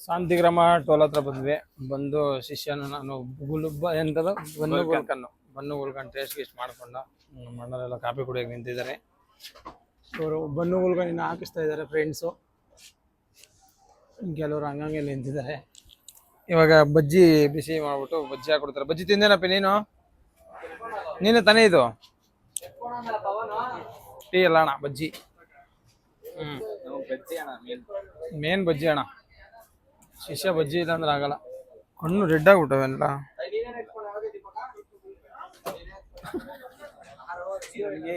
A: ಶಾಂತಿಗ್ರಾಮ ಟೋಲ್ ಹತ್ರ ಬಂದ್ವಿ. ಬಂದು ಶಿಷ್ಯನು ನಾನು ಎಂಥದ್ದು ಬನ್ನು ಗುಲ್ಕನ್ ಟೇಸ್ಟ್ ಗೀಸ್ಟ್ ಮಾಡ್ಕೊಂಡು ನಮ್ಮ ಅಣ್ಣರೆಲ್ಲ ಕಾಫಿ ಕುಡಿಯೋಕೆ ನಿಂತಿದ್ದಾರೆ. ಇವರು ಬನ್ನು ಗುಲ್ಕನ್ ಇನ್ನು ಹಾಕಿಸ್ತಾ ಇದ್ದಾರೆ ಫ್ರೆಂಡ್ಸು. ಕೆಲವರು ಹಂಗಂಗೆ ನಿಂತಿದ್ದಾರೆ. ಇವಾಗ ಬಜ್ಜಿ ಬಿಸಿ ಮಾಡ್ಬಿಟ್ಟು ಬಜ್ಜಿ ಹಾಕೊಡ್ತಾರೆ. ಬಜ್ಜಿ ತಿಂದೇನಪ್ಪ ನೀನು ತಾನೇ ಇದು ಟೀ ಅಲ್ಲ ಅಣ್ಣ, ಬಜ್ಜಿ. ಮೇನ್ ಬಜ್ಜಿ ಅಣ್ಣ. ಶಿಷ್ಯ ಬಜ್ಜಿ ಇಲ್ಲ ಅಂದ್ರೆ ಆಗಲ್ಲ. ಹಣ್ಣು ರೆಡ್ ಆಗ್ಬಿಟ್ಟವೆಲ್ಲ.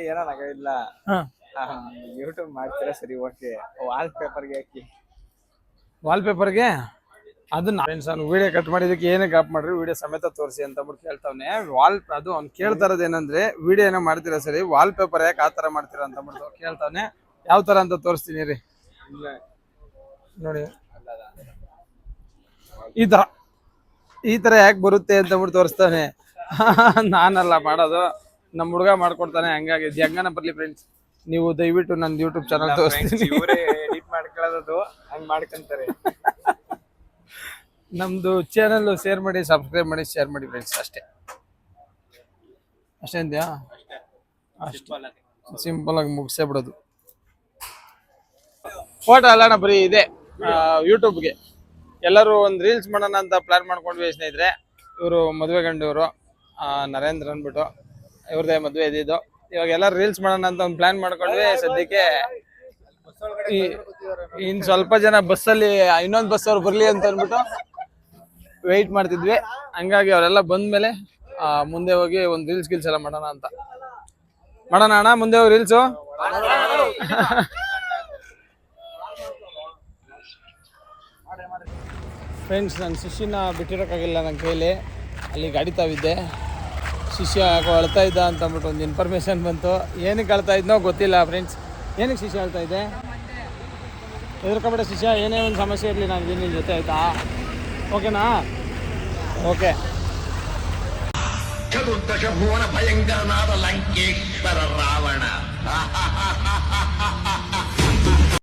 B: ಏನಾಗಲ್ಲ, ಯೂಟ್ಯೂಬ್ ಮಾಡ್ತೀರಾ ಸರಿ, ಓಕೆ. ವಾಲ್ ಪೇಪರ್ಗೆ ಹಾಕಿ,
A: ವಾಲ್ ಪೇಪರ್ಗೆ ಅದನ್ನ ಫ್ರೆಂಡ್ಸ್ ನಾನು ವಿಡಿಯೋ ಕಟ್ ಮಾಡಿದಕ್ಕೆ ಏನಕ್ಕೆ ಆಪ್ ಮಾಡ್ರಿ, ವಿಡಿಯೋ ಸಮೇತ ತೋರಿಸಿ ಅಂತ ಬಿಟ್ಟು ಕೇಳ್ತಾವನೆ. ಅದು ಅವ್ನು ಕೇಳ್ತಾ ಇರೋದು ಏನಂದ್ರೆ, ವಿಡಿಯೋ ಏನೋ ಮಾಡ್ತೀರಾ ಸರಿ, ವಾಲ್ ಪೇಪರ್ ಯಾಕೆ ಆ ಥರ ಮಾಡ್ತೀರಾ ಅಂತ ಬಿಟ್ಟು ಕೇಳ್ತಾವನೆ. ಯಾವ ಥರ ಅಂತ ತೋರಿಸ್ತೀನಿ ರೀ ನೋಡಿ. ಈ ಥರ ಯಾಕೆ ಬರುತ್ತೆ ಅಂತ ಬಿಟ್ಟು ತೋರಿಸ್ತಾನೆ. ನಾನಲ್ಲ ಮಾಡೋದು, ನಮ್ಮ ಹುಡುಗ ಮಾಡ್ಕೊಡ್ತಾನೆ. ಹಂಗಾಗಿ ಹೆಂಗನ ಬರ್ಲಿ ಫ್ರೆಂಡ್ಸ್, ನೀವು ದಯವಿಟ್ಟು ನನ್ನ ಯೂಟ್ಯೂಬ್ ಚಾನಲ್ ತೋರಿಸ್ತೀನಿ.
B: ಇವರೇ ಎಡಿಟ್ ಮಾಡ್ಕೊಳ್ಳೋದು, ಹಂಗೆ ಮಾಡ್ಕೊಂತಾರೆ.
A: ನಮ್ದು ಚಾನಲ್ ಶೇರ್ ಮಾಡಿ, ಸಬ್ಸ್ಕ್ರೈಬ್ ಮಾಡಿ, ಶೇರ್ ಮಾಡಿ ಫ್ರೆಂಡ್ಸ್. ಅಷ್ಟೇ ಅಂದ್ಯಾ? ಅಷ್ಟು ಸಿಂಪಲ್ ಆಗಿ ಮುಗಿಸೇ ಬಿಡೋದು. ಫೋಟೋ ಅಲ್ಲಣ್ಣ, ಬರೀ ಇದೆ ಯೂಟ್ಯೂಬ್ಗೆ. ಎಲ್ಲರೂ ಒಂದು ರೀಲ್ಸ್ ಮಾಡೋಣ ಅಂತ ಪ್ಲಾನ್ ಮಾಡ್ಕೊಂಡ್ವಿ ಸ್ನೇಹಿತರೆ. ಇವರು ಮದುವೆ ಗಂಡವರು ನರೇಂದ್ರ ಅಂದ್ಬಿಟ್ಟು, ಇವ್ರದೇ ಮದುವೆ ಇದ್ದಿದ್ದು. ಇವಾಗ ಎಲ್ಲರೂ ರೀಲ್ಸ್ ಮಾಡೋಣ ಅಂತ ಒಂದು ಪ್ಲಾನ್ ಮಾಡ್ಕೊಂಡ್ವಿ. ಸದ್ಯಕ್ಕೆ ಇನ್ನು ಸ್ವಲ್ಪ ಜನ ಬಸ್ಸಲ್ಲಿ ಇನ್ನೊಂದು ಬಸ್ ಅವ್ರು ಬರಲಿ ಅಂತ ಅಂದ್ಬಿಟ್ಟು ವೆಯ್ಟ್ ಮಾಡ್ತಿದ್ವಿ. ಹಂಗಾಗಿ ಅವರೆಲ್ಲ ಬಂದ್ಮೇಲೆ ಮುಂದೆ ಹೋಗಿ ಒಂದು ರೀಲ್ಸ್ ಎಲ್ಲ ಮಾಡೋಣ ಅಣ್ಣ. ಮುಂದೆ ಹೋಗಿ ರೀಲ್ಸು ಫ್ರೆಂಡ್ಸ್. ನನ್ನ ಶಿಷ್ಯನ ಬಿಟ್ಟಿರೋಕ್ಕಾಗಿಲ್ಲ ನನ್ನ ಕೈಲಿ. ಅಲ್ಲಿ ಗಾಡಿ ತಾವಿದ್ದೆ. ಶಿಷ್ಯ ಯಾಕೋ ಅಳ್ತಾ ಇದ್ದ ಅಂತ ಅಂದ್ಬಿಟ್ಟು ಒಂದು ಇನ್ಫಾರ್ಮೇಷನ್ ಬಂತು. ಏನಕ್ಕೆ ಅಳ್ತಾ ಇದ್ನೋ ಗೊತ್ತಿಲ್ಲ ಫ್ರೆಂಡ್ಸ್. ಏನಕ್ಕೆ ಶಿಷ್ಯ ಅಳ್ತಾ ಇದ್ದೆ? ಹೆದರ್ಕೊಬೇಡ ಶಿಷ್ಯ, ಏನೇ ಒಂದು ಸಮಸ್ಯೆ ಇರಲಿ ನಾನು ನಿನ್ನ ಜೊತೆ, ಆಯಿತಾ? ಓಕೆನಾ? ಓಕೆ.
C: ಚತುರ್ದಶ ಭುವನ ಭಯಂಕರನಾದ ಲಂಕೇಶ್ವರ ರಾವಣ